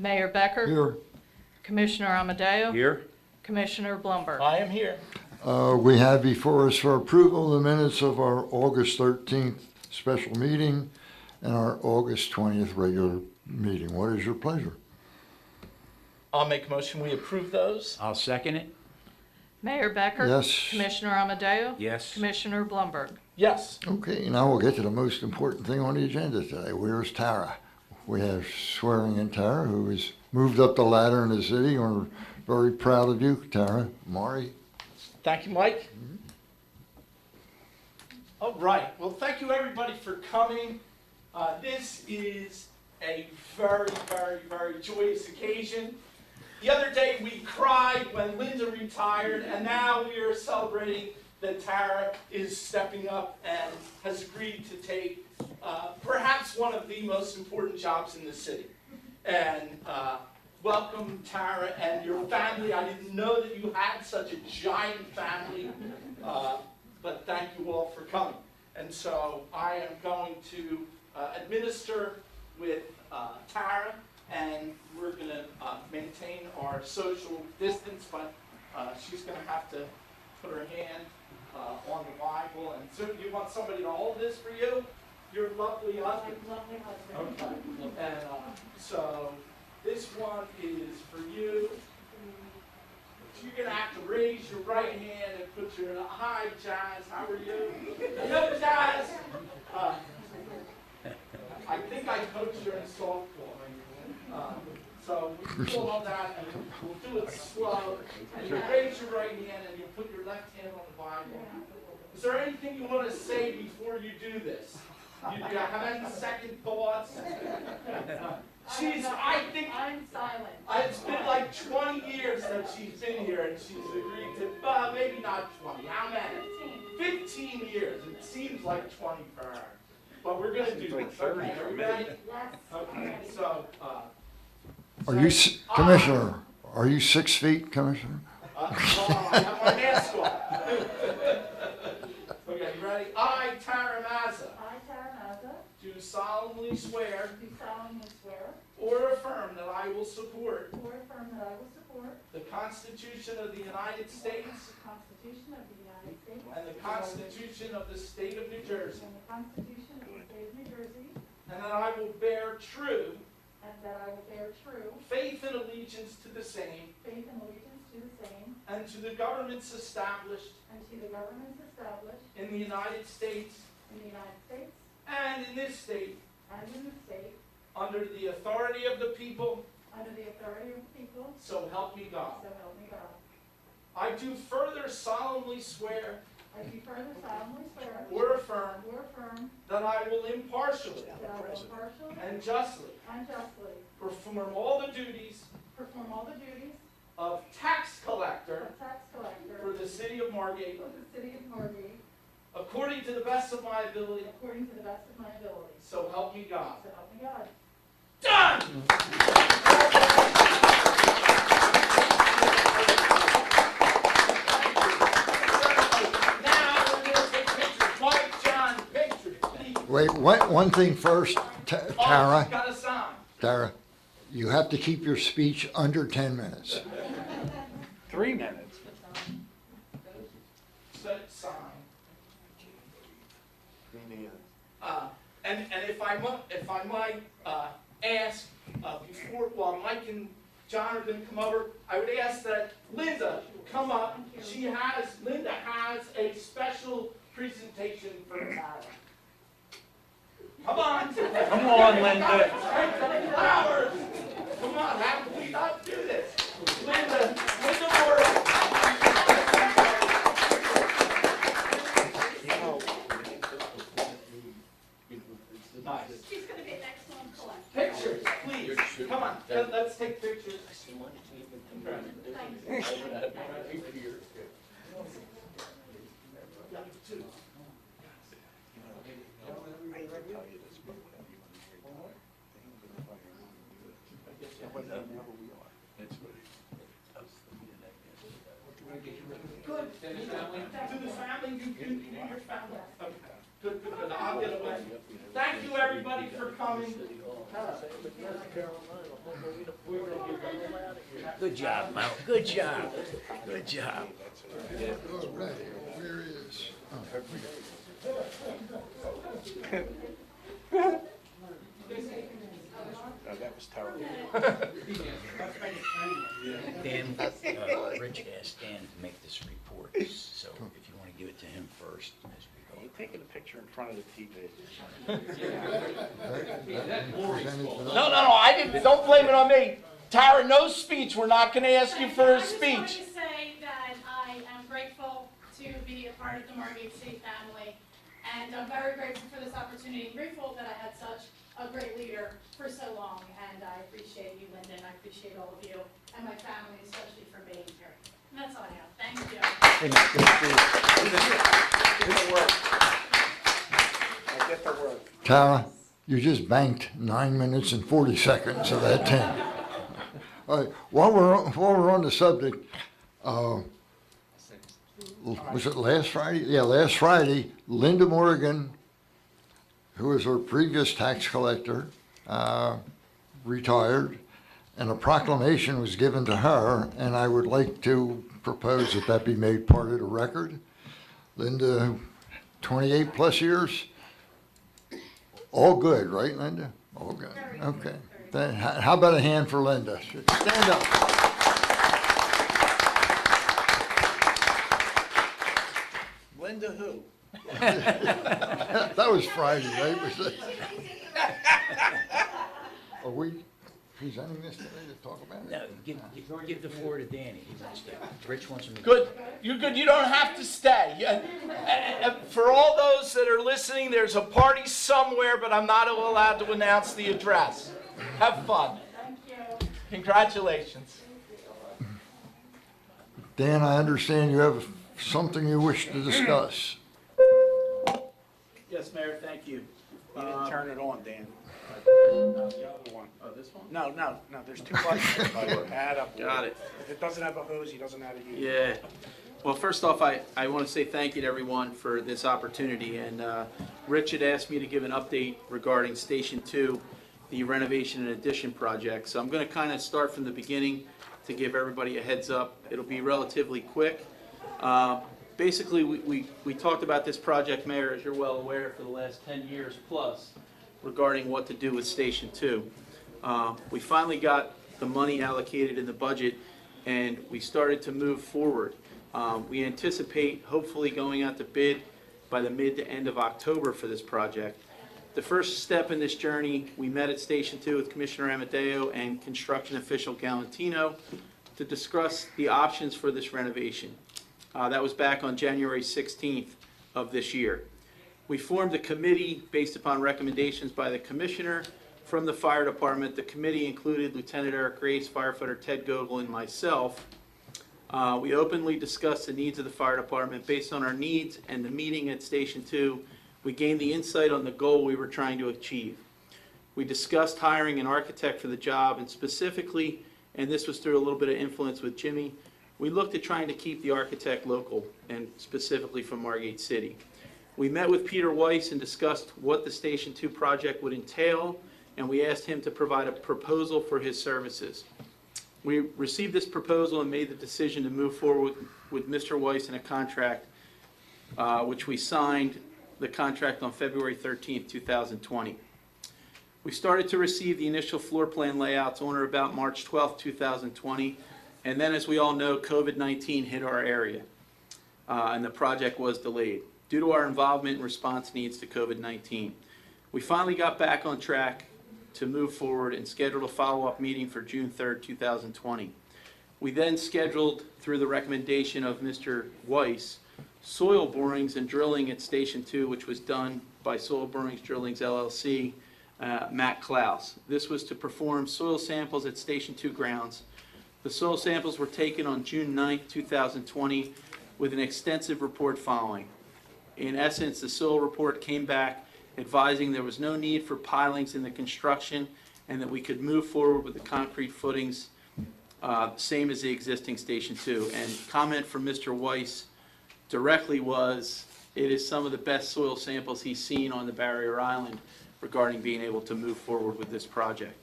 Mayor Becker. Here. Commissioner Amadeo. Here. Commissioner Blumberg. I am here. We have before us for approval the minutes of our August 13th special meeting and our August 20th regular meeting. What is your pleasure? I'll make a motion, we approve those. I'll second it. Mayor Becker. Yes. Commissioner Amadeo. Yes. Commissioner Blumberg. Yes. Okay, now we'll get to the most important thing on the agenda today. Where's Tara? We have swearing in Tara, who has moved up the ladder in the city. We're very proud of you, Tara. Mari? Thank you, Mike. All right. Well, thank you, everybody, for coming. This is a very, very, very joyous occasion. The other day we cried when Linda retired, and now we are celebrating that Tara is stepping up and has agreed to take perhaps one of the most important jobs in the city. And welcome, Tara, and your family. I didn't know that you had such a giant family, but thank you all for coming. And so I am going to administer with Tara, and we're going to maintain our social distance, but she's going to have to put her hand on the Bible. And so you want somebody to hold this for you? Your lovely husband? Lovely husband. Okay. And so this one is for you. You're going to have to raise your right hand and put your, hi, Jazz, how are you? Hello, Jazz. I think I coached her in softball. So we pull on that and we'll do it slow. And you raise your right hand and you put your left hand on the Bible. Is there anything you want to say before you do this? Do you have any second thoughts? I think I'm silent. it's been like 20 years that she's been here and she's agreed to, maybe not 20, how many? 15 years. It seems like 20 for her. But we're going to do this. Okay, are we ready? Yes. Okay, so, Are you, Commissioner, are you 6 feet, Commissioner? I have my mask on. Okay, you ready? I, Tara Mazza, I, Tara Mazza, do solemnly swear do solemnly swear or affirm that I will support or affirm that I will support the Constitution of the United States the Constitution of the United States and the Constitution of the State of New Jersey, and the Constitution of the State of New Jersey, and that I will bear true and that I will bear true faith and allegiance to the same faith and allegiance to the same and to the governments established and to the governments established in the United States in the United States and in this state and in the state under the authority of the people, under the authority of the people, so help me God. so help me God. I do further solemnly swear I do further solemnly swear or affirm or affirm that I will impartially that I will impartially and justly and justly perform all the duties perform all the duties of tax collector of tax collector for the city of Margate of the city of Margate according to the best of my ability, according to the best of my ability. so help me God. So help me God. Done! Now we're going to take pictures. Mike, John, pictures, please. Wait, one thing first, Oh, Tara. she's got a sign. Tara, you have to keep your speech under 10 minutes. 3 minutes. Set sign. And if I might ask before, while Mike and John are going to come over, I would ask that Linda come up. Linda has a special presentation for Tara. Come on. Come on, Linda. Flowers. Come on, how can we not do this? Linda Moore. Nice. She's going to be next one collect. Pictures, please. Come on, let's take pictures. Good. To the family, you your family. Okay. Good. I'll get away. Thank you, everybody, for coming. Good job, Mo. Good job. Good job. All right, where is? Oh, that was terrible. Dan, Rich asked Dan to make this report, so if you want to give it to him first as we go. You taking a picture in front of the TV? No, I didn't, don't blame it on me. Tara, no speech. We're not going to ask you for a I just speech. wanted to say that I am grateful to be a part of the Margate City family, and I'm very grateful for this opportunity. I'm grateful that I had such a great leader for so long, and I appreciate you, Lyndon. I appreciate all of you and my family, especially for being here. And that's all I have. Thank you. I get the word. Tara, you just banked 9 minutes and 40 seconds of that 10. All right, while we're on the subject, was it last Friday? Yeah, last Friday, Linda Morgan, who was our previous tax collector, retired, and a proclamation was given to her, and I would like to propose that that be made part of the record. Linda, 28 plus years, all good, right, Linda? All good, okay. How about a hand for Linda? Stand up. Linda who? That was Friday, right? Are we presenting this today to talk about it? No, give the floor to Danny. He wants to, Rich wants him to. Good. You're good. You don't have to stay. For all those that are listening, there's a party somewhere, but I'm not allowed to announce the address. Have fun. Thank you. Congratulations. Dan, I understand you have something you wish to discuss. Yes, Mayor, thank you. You didn't turn it on, Dan. The other one. Oh, this one? No, there's two buttons. Add up. Got it. If it doesn't have a hose, he doesn't know how to use it. Yeah. Well, first off, I want to say thank you to everyone for this opportunity. And Rich had asked me to give an update regarding Station 2, the renovation and addition project. So I'm going to kind of start from the beginning to give everybody a heads up. It'll be relatively quick. Basically, we talked about this project, Mayor, as you're well aware, for the last 10 years plus regarding what to do with Station 2. We finally got the money allocated in the budget and we started to move forward. We anticipate hopefully going out to bid by the mid to end of October for this project. The first step in this journey, we met at Station 2 with Commissioner Amadeo and construction official Galantino to discuss the options for this renovation. That was back on January 16th of this year. We formed a committee based upon recommendations by the commissioner from the fire department. The committee included Lieutenant Eric Grace, firefighter Ted Gogol, and myself. We openly discussed the needs of the fire department. Based on our needs and the meeting at Station 2, we gained the insight on the goal we were trying to achieve. We discussed hiring an architect for the job, and specifically, and this was through a little bit of influence with Jimmy, we looked at trying to keep the architect local and specifically from Margate City. We met with Peter Weiss and discussed what the Station 2 project would entail, and we asked him to provide a proposal for his services. We received this proposal and made the decision to move forward with Mr. Weiss in a contract, which we signed the contract on February 13th, 2020. We started to receive the initial floor plan layouts on or about March 12th, 2020, and then, as we all know, COVID-19 hit our area, and the project was delayed due to our involvement and response needs to COVID-19. We finally got back on track to move forward and scheduled a follow-up meeting for June 3rd, 2020. We then scheduled, through the recommendation of Mr. Weiss, soil borings and drilling at Station 2, which was done by Soil Borings Drillings LLC, Matt Klaus. This was to perform soil samples at Station 2 grounds. The soil samples were taken on June 9th, 2020, with an extensive report following. In essence, the soil report came back advising there was no need for pilings in the construction and that we could move forward with the concrete footings, same as the existing Station 2. And comment from Mr. Weiss directly was, it is some of the best soil samples he's seen on the barrier island regarding being able to move forward with this project.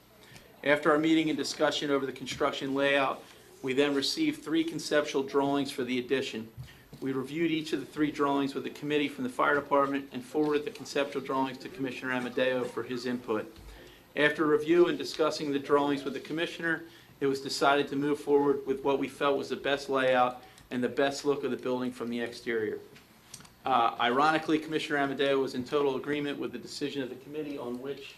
After our meeting and discussion over the construction layout, we then received 3 conceptual drawings for the addition. We reviewed each of the 3 drawings with the committee from the fire department and forwarded the conceptual drawings to Commissioner Amadeo for his input. After review and discussing the drawings with the commissioner, it was decided to move forward with what we felt was the best layout and the best look of the building from the exterior. Ironically, Commissioner Amadeo was in total agreement with the decision of the committee on which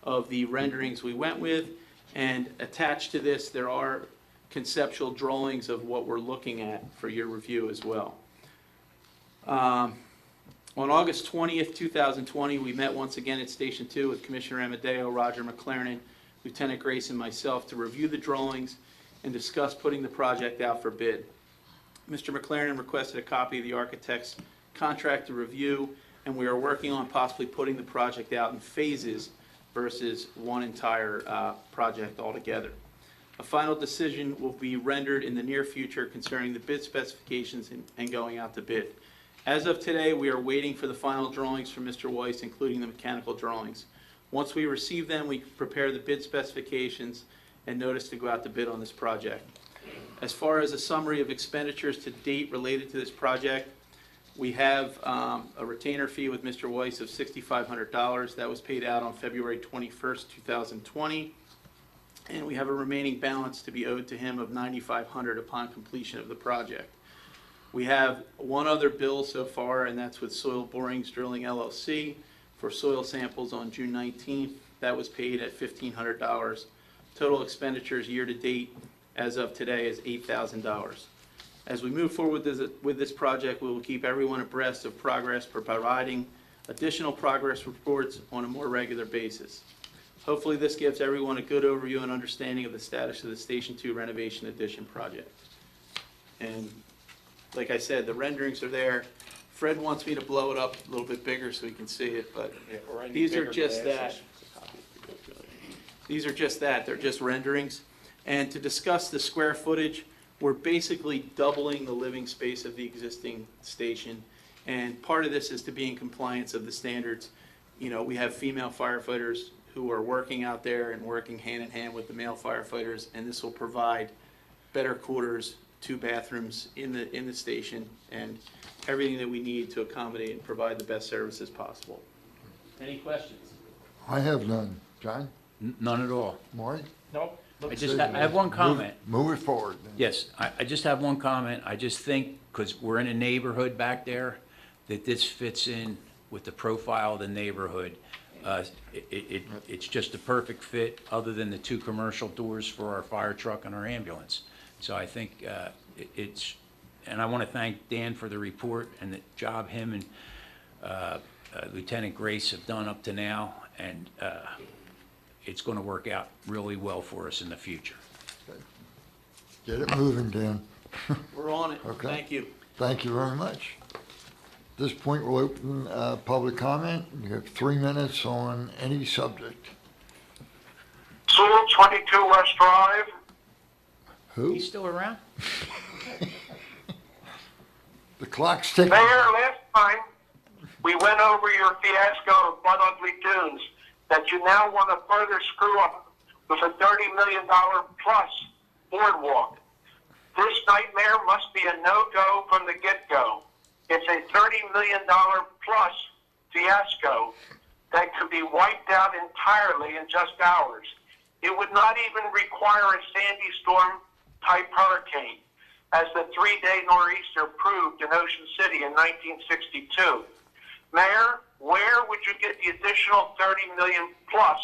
of the renderings we went with, and attached to this, there are conceptual drawings of what we're looking at for your review as well. On August 20th, 2020, we met once again at Station 2 with Commissioner Amadeo, Roger McLaren, Lieutenant Grace, and myself to review the drawings and discuss putting the project out for bid. Mr. McLaren requested a copy of the architect's contract to review, and we are working on possibly putting the project out in phases versus one entire project altogether. A final decision will be rendered in the near future concerning the bid specifications and going out to bid. As of today, we are waiting for the final drawings from Mr. Weiss, including the mechanical drawings. Once we receive them, we prepare the bid specifications and notice to go out to bid on this project. As far as a summary of expenditures to date related to this project, we have a retainer fee with Mr. Weiss of $6,500. That was paid out on February 21st, 2020. And we have a remaining balance to be owed to him of $9,500 upon completion of the project. We have one other bill so far, and that's with Soil Borings Drilling LLC for soil samples on June 19th. That was paid at $1,500. Total expenditures year to date as of today is $8,000. As we move forward with this project, we will keep everyone abreast of progress by providing additional progress reports on a more regular basis. Hopefully this gives everyone a good overview and understanding of the status of the Station 2 renovation addition project. And like I said, the renderings are there. Fred wants me to blow it up a little bit bigger so he can see it, but these are just that. These are just that. They're just renderings. And to discuss the square footage, we're basically doubling the living space of the existing station. And part of this is to be in compliance of the standards. You know, we have female firefighters who are working out there and working hand in hand with the male firefighters, and this will provide better quarters, 2 bathrooms in the station, and everything that we need to accommodate and provide the best services possible. Any questions? I have none. John? None at all. Maury? Nope. I have one comment. Move it forward. Yes, I just have one comment. I just think, because we're in a neighborhood back there, that this fits in with the profile of the neighborhood. It's just a perfect fit, other than the 2 commercial doors for our fire truck and our ambulance. So I think and I want to thank Dan for the report and the job him and Lieutenant Grace have done up to now, and it's going to work out really well for us in the future. Get it moving, Dan. We're on it. Okay. Thank you. Thank you very much. At this point, we'll open public comment. You have 3 minutes on any subject. Sewell, 22 West Drive. Who? He's still around? The clock's ticking. Mayor, last time we went over your fiasco of Blood Ugly Dunes that you now want to further screw up with a $30 million plus boardwalk. This nightmare must be a no-go from the get-go. It's a $30 million plus fiasco that could be wiped out entirely in just hours. It would not even require a Sandy storm type hurricane, as the 3-day nor'easter proved in Ocean City in 1962. Mayor, where would you get the additional 30 million plus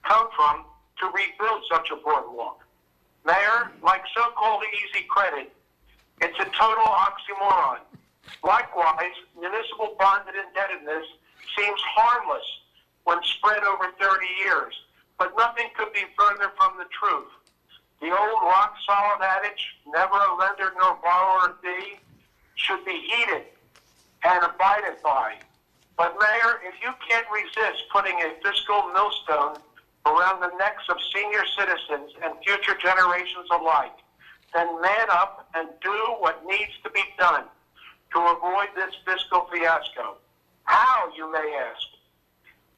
come from to rebuild such a boardwalk? Mayor, like so-called easy credit, it's a total oxymoron. Likewise, municipal bonded indebtedness seems harmless when spread over 30 years, but nothing could be further from the truth. The old rock-solid adage, never a lender nor borrower a fee, should be heeded and abided by. But Mayor, if you can't resist putting a fiscal millstone around the necks of senior citizens and future generations alike, then man up and do what needs to be done to avoid this fiscal fiasco. How, you may ask?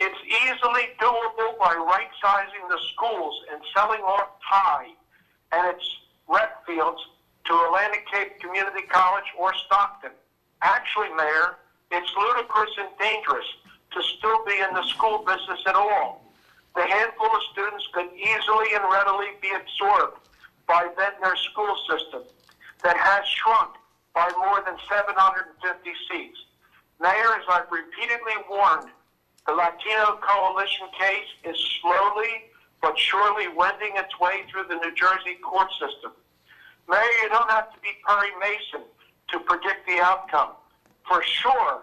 It's easily doable by right-sizing the schools and selling off Thai and its rec fields to Atlantic Cape Community College or Stockton. Actually, Mayor, it's ludicrous and dangerous to still be in the school business at all. The handful of students could easily and readily be absorbed by Ventnor's school system that has shrunk by more than 750 seats. Mayor, as I've repeatedly warned, the Latino Coalition case is slowly but surely wending its way through the New Jersey court system. Mayor, you don't have to be Perry Mason to predict the outcome. For sure,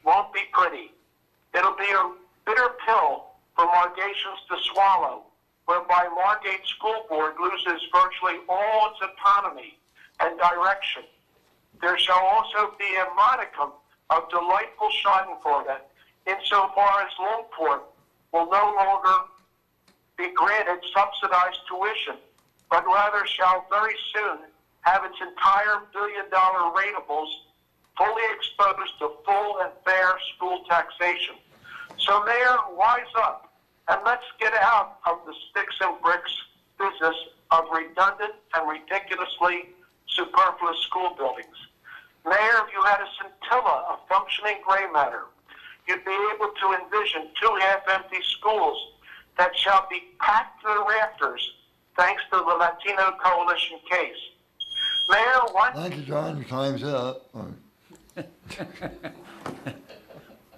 won't be pretty. It'll be a bitter pill for Margatians to swallow, whereby Margate School Board loses virtually all its autonomy and direction. There shall also be a modicum of delightful schadenfreude insofar as Longport will no longer be granted subsidized tuition, but rather shall very soon have its entire billion-dollar rateables fully exposed to full and fair school taxation. So, Mayor, wise up, and let's get out of the sticks and bricks business of redundant and ridiculously superfluous school buildings. Mayor, if you had a scintilla of functioning gray matter, you'd be able to envision 2 half-empty schools that shall be packed to the rafters thanks to the Latino Coalition case. Mayor, what? Thank you, John. Your time's up.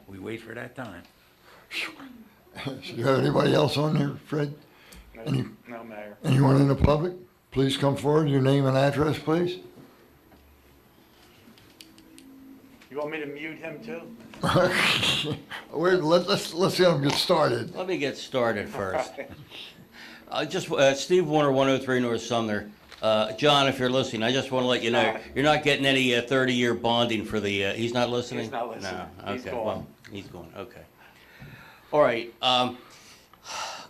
We wait for that time. Do you have anybody else on there, Fred? No, Mayor. Anyone in the public? Please come forward. Your name and address, please. You want me to mute him too? Let's get him get started. Let me get started first. Steve Warner, 103 North Sumner. John, if you're listening, I just want to let you know, you're not getting any 30-year bonding for the, he's not listening? He's not listening. No, He's okay, gone. well, he's gone, okay. All right, I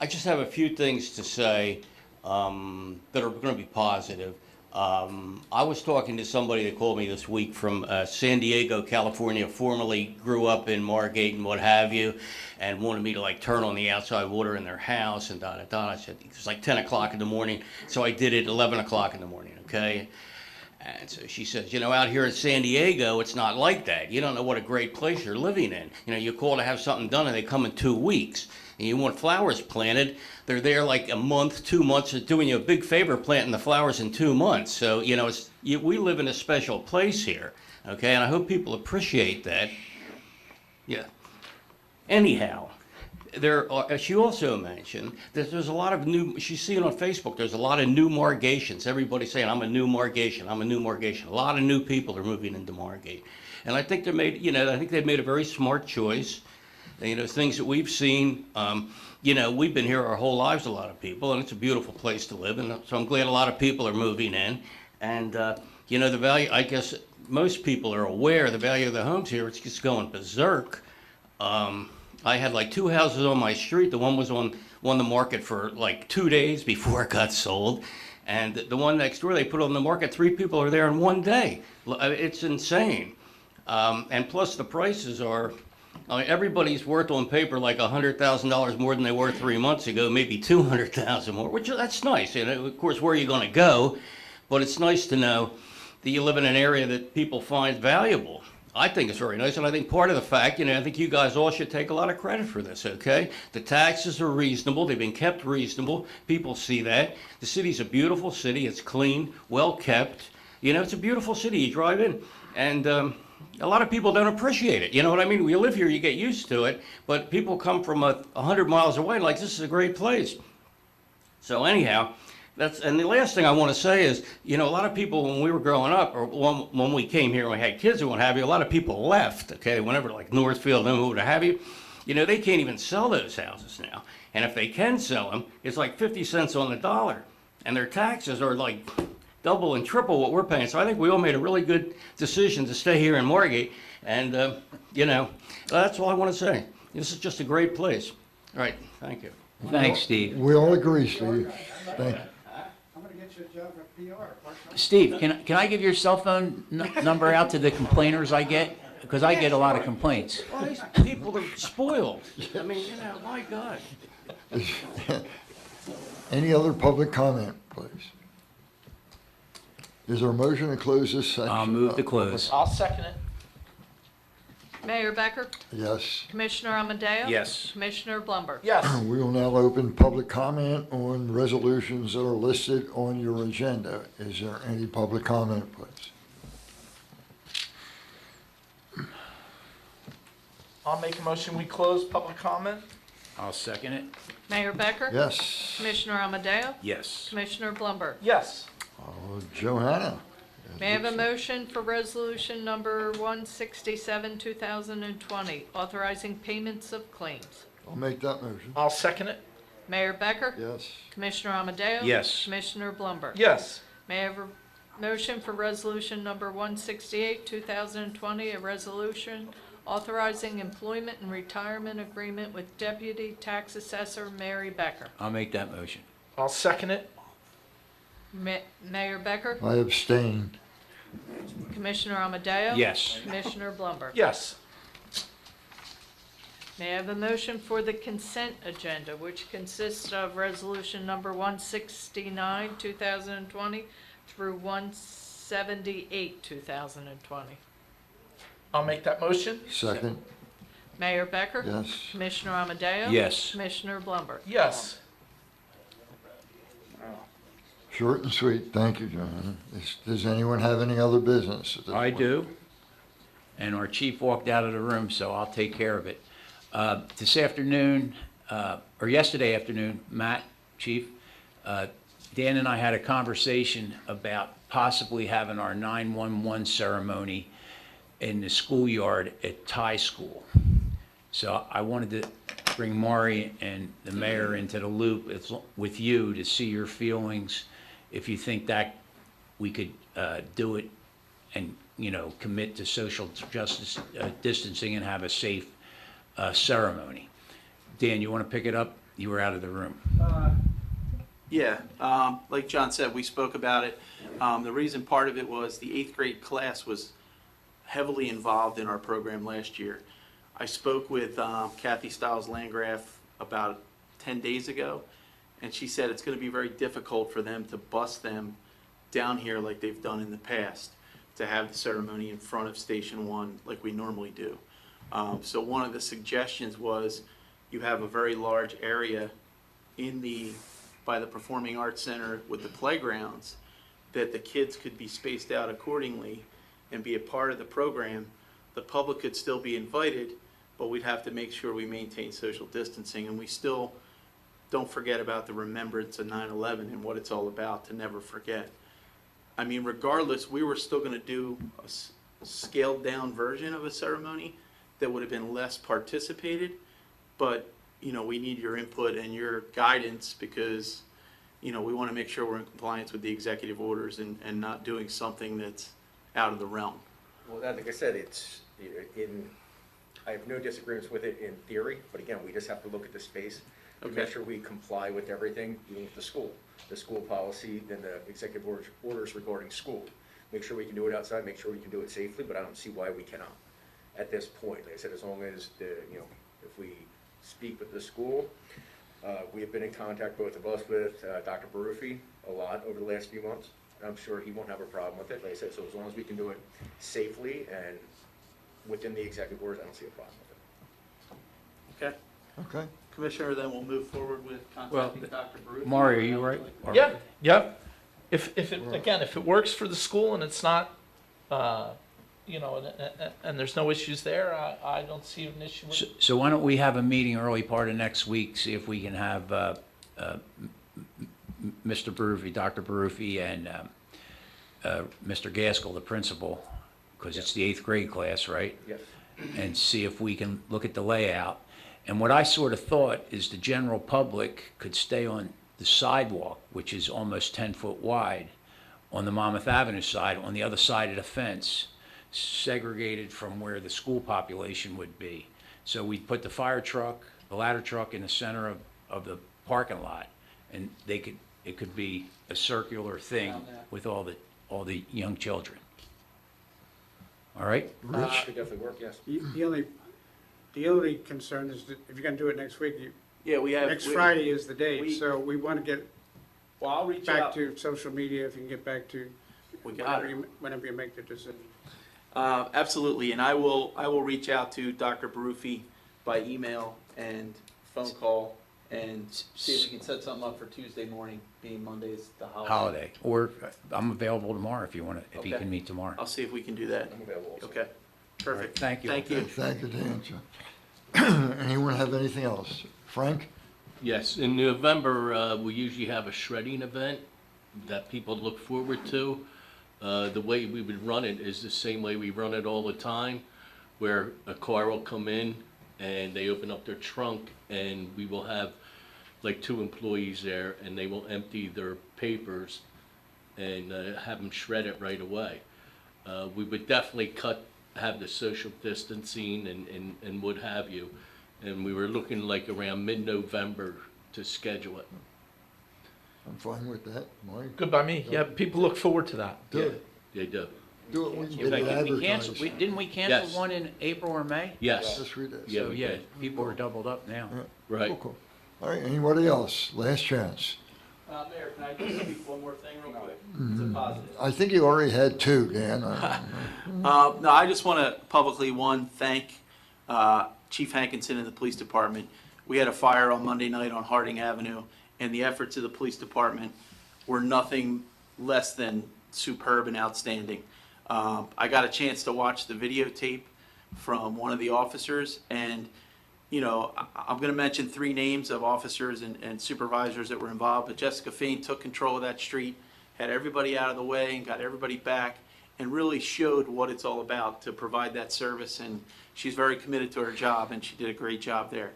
just have a few things to say that are going to be positive. I was talking to somebody that called me this week from San Diego, California, formerly grew up in Margate and what have you, and wanted me to like turn on the outside water in their house and da-da-da. I said, it was like 10 o'clock in the morning, so I did it 11 o'clock in the morning, okay? And so she says, you know, out here in San Diego, it's not like that. You don't know what a great place you're living in. You know, you call to have something done and they come in 2 weeks. And you want flowers planted, they're there like a month, 2 months, it's doing you a big favor planting the flowers in 2 months. So, you know, we live in a special place here, okay? And I hope people appreciate that. Yeah. Anyhow, she also mentioned that there's a lot of new, she's seeing on Facebook, there's a lot of new Margatians. Everybody's saying, I'm a new Margatian, I'm a new Margatian. A lot of new people are moving into Margate. And I think I think they've made a very smart choice. You know, things that we've seen, you know, we've been here our whole lives, a lot of people, and it's a beautiful place to live. And so I'm glad a lot of people are moving in. And, you know, the value, I guess most people are aware, the value of the homes here, it's just going berserk. I had like 2 houses on my street. The one was on the market for like 2 days before it got sold. And the one next door, they put on the market, 3 people are there in 1 day. It's insane. And plus the prices are, I mean, everybody's worth on paper like $100,000 more than they were 3 months ago, maybe $200,000 more, which that's nice. And of course, where are you going to go? But it's nice to know that you live in an area that people find valuable. I think it's very nice, and I think part of the fact, you know, I think you guys all should take a lot of credit for this, okay? The taxes are reasonable. They've been kept reasonable. People see that. The city's a beautiful city. It's clean, well kept. You know, it's a beautiful city. You drive in, and a lot of people don't appreciate it. You know what I mean? When you live here, you get used to it, but people come from 100 miles away like, this is a great place. So anyhow, and the last thing I want to say is, you know, a lot of people when we were growing up, or when we came here and we had kids and what have you, a lot of people left, okay, whenever like Northfield and what have you, you know, they can't even sell those houses now. And if they can sell them, it's like 50 cents on the dollar. And their taxes are like double and triple what we're paying. So I think we all made a really good decision to stay here in Margate. And, you know, that's all I want to say. This is just a great place. All right, thank you. Thanks, Steve. We all agree, Steve. Thank you. I'm gonna get you a job at PR. Steve, can I give your cell phone number out to the complainers I get? because I get a lot of complaints. Well, these people are spoiled. I mean, you know, my God. Any other public comment, please? Is there a motion to close this section? I'll move to close. I'll second it. Mayor Becker, Yes. Commissioner Amadeo? Yes. Commissioner Blumberg? Yes. We will now open public comment on resolutions that are listed on your agenda. Is there any public comment, please? I'll make a motion, we close public comment. I'll second it. Mayor Becker? Yes. Commissioner Amadeo? Yes. Commissioner Blumberg? Yes. Johanna? May I have a motion for resolution number 167, 2020, authorizing payments of claims? I'll make that motion. I'll second it. Mayor Becker? Yes. Commissioner Amadeo? Yes. Commissioner Blumberg? Yes. May I have a motion for resolution number 168, 2020, a resolution authorizing employment and retirement agreement with Deputy Tax Assessor Mary Becker? I'll make that motion. I'll second it. Mayor Becker? I abstain. Commissioner Amadeo? Yes. Commissioner Blumberg? Yes. May I have a motion for the consent agenda, which consists of resolution number 169, 2020 through 178, 2020? I'll make that motion. Second? Mayor Becker? Yes. Commissioner Amadeo? Yes. Commissioner Blumberg? Yes. Short and sweet. Thank you, Johanna. Does anyone have any other business at this I point? do. And our chief walked out of the room, so I'll take care of it. This afternoon, or yesterday afternoon, Matt, chief, Dan and I had a conversation about possibly having our 911 ceremony in the schoolyard at Thai School. So I wanted to bring Maury and the mayor into the loop with you to see your feelings, if you think that we could do it and, you know, commit to social justice distancing and have a safe ceremony. Dan, you want to pick it up? You were out of the room. Yeah, like John said, we spoke about it. The reason part of it was the 8th grade class was heavily involved in our program last year. I spoke with Kathy Stiles-Landgraf about 10 days ago, and she said it's going to be very difficult for them to bus them down here like they've done in the past to have the ceremony in front of Station 1 like we normally do. So one of the suggestions was you have a very large area by the Performing Arts Center with the playgrounds, that the kids could be spaced out accordingly and be a part of the program. The public could still be invited, but we'd have to make sure we maintain social distancing, and we still don't forget about the remembrance of 9/11 and what it's all about, to never forget. I mean, regardless, we were still going to do a scaled down version of a ceremony that would have been less participated, but you know, we need your input and your guidance, because you know, we want to make sure we're in compliance with the executive orders and not doing something that's out of the realm. Well, like I said, I have no disagreements with it in theory, but again, we just have to look at the space to make Okay. sure we comply with everything, even with the school policy, then the executive orders regarding school. Make sure we can do it outside, make sure we can do it safely, but I don't see why we cannot at this point. Like I said, as long as if we speak with the school, we have been in contact, both of us, with Dr. Baruffi a lot over the last few months. I'm sure he won't have a problem with it. Like I said, so as long as we can do it safely and within the executive orders, I don't see a problem with it. Okay. Okay. Commissioner, then we'll move forward with contacting Dr. Baruch. Maury, are you right? Or- Yeah, yep. If it works for the school and it's not, and there's no issues there, I don't see an issue with it. So why don't we have a meeting early part of next week, see if we can have Mr. Baruffi, Dr. Baruffi, and Mr. Gaskell, the principal, because it's the 8th grade class, right? Yes. And see if we can look at the layout. And what I sort of thought is the general public could stay on the sidewalk, which is almost 10 foot wide, on the Monmouth Avenue side, on the other side of the fence, segregated from where the school population would be. So we'd put the fire truck, the ladder truck in the center of the parking lot, and it could be a circular thing with all the young children. All right? Rich? Could definitely work, yes. The only concern is that if you're gonna do it next week, Yeah, we have. next Friday is the we- date, so we wanna get Well, I'll reach back out. to social media, if you can get back to We got it. whenever you make the decision. Absolutely, and I will reach out to Dr. Baruffi by email and phone call and see if we can set something up for Tuesday morning, being Monday's the holiday. Holiday. Or I'm available tomorrow if you want to, if you Okay. can meet tomorrow. I'll see if we can do that. I'm available also. Okay, perfect. Thank you. Thank you. Thank you, Dan. Anyone have anything else? Frank? Yes, in November, we usually have a shredding event that people look forward to. The way we would run it is the same way we run it all the time, where a car will come in and they open up their trunk and we will have like 2 employees there and they will empty their papers and have them shred it right away. We would definitely have the social distancing and what have you. And we were looking like around mid-November to schedule it. I'm fine with that. Mike? Good by me. Yeah, people look forward to that. Do it. They do. Do it when you In get fact, it did we cancel, advertised. didn't we cancel Yes. one in April or May? Yes, Yes, we did. Yeah, So, we yeah, did. people are doubled up now. right. Cool. All right, anybody else? Last chance. Mayor, can I just speak one more thing real quick? It's a positive. I think you already had 2, Dan. No, I just want to publicly, thank Chief Hankinson and the police department. We had a fire on Monday night on Harding Avenue, and the efforts of the police department were nothing less than superb and outstanding. I got a chance to watch the videotape from one of the officers, and you know, I'm going to mention 3 names of officers and supervisors that were involved, but Jessica Fain took control of that street, had everybody out of the way and got everybody back, and really showed what it's all about to provide that service, and she's very committed to her job, and she did a great job there.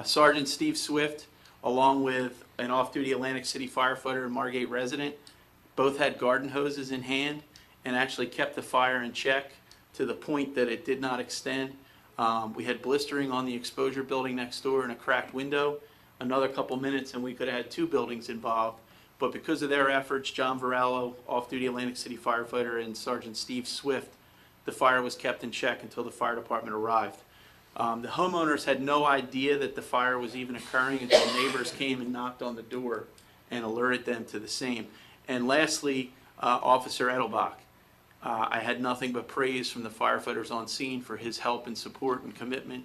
Sergeant Steve Swift, along with an off-duty Atlantic City firefighter and Margate resident, both had garden hoses in hand and actually kept the fire in check to the point that it did not extend. We had blistering on the exposure building next door and a cracked window. Another couple minutes and we could have had 2 buildings involved. But because of their efforts, John Varallo, off-duty Atlantic City firefighter, and Sergeant Steve Swift, the fire was kept in check until the fire department arrived. The homeowners had no idea that the fire was even occurring until neighbors came and knocked on the door and alerted them to the same. And lastly, Officer Edelbach. I had nothing but praise from the firefighters on scene for his help and support and commitment,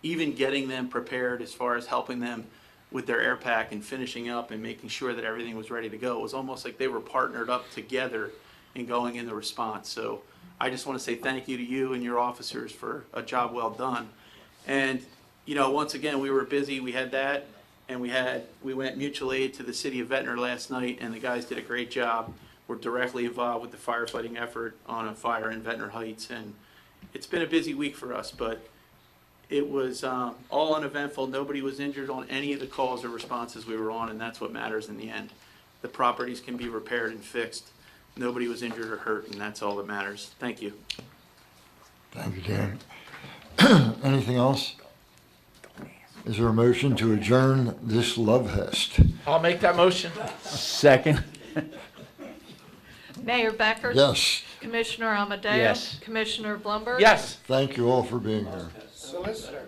even getting them prepared as far as helping them with their air pack and finishing up and making sure that everything was ready to go. It was almost like they were partnered up together in going in the response. So I just want to say thank you to you and your officers for a job well done. And, you know, once again, we were busy. We had that, and we went mutual aid to the city of Ventnor last night, and the guys did a great job. We're directly involved with the firefighting effort on a fire in Ventnor Heights, and it's been a busy week for us, but it was all uneventful. Nobody was injured on any of the calls or responses we were on, and that's what matters in the end. The properties can be repaired and fixed. Nobody was injured or hurt, and that's all that matters. Thank you. Thank you, Dan. Anything else? Is there a motion to adjourn this love fest? I'll make that motion. Second. Mayor Becker? Yes. Commissioner Amadeo? Yes. Commissioner Blumberg? Yes. Thank you all for being here. Solicitor.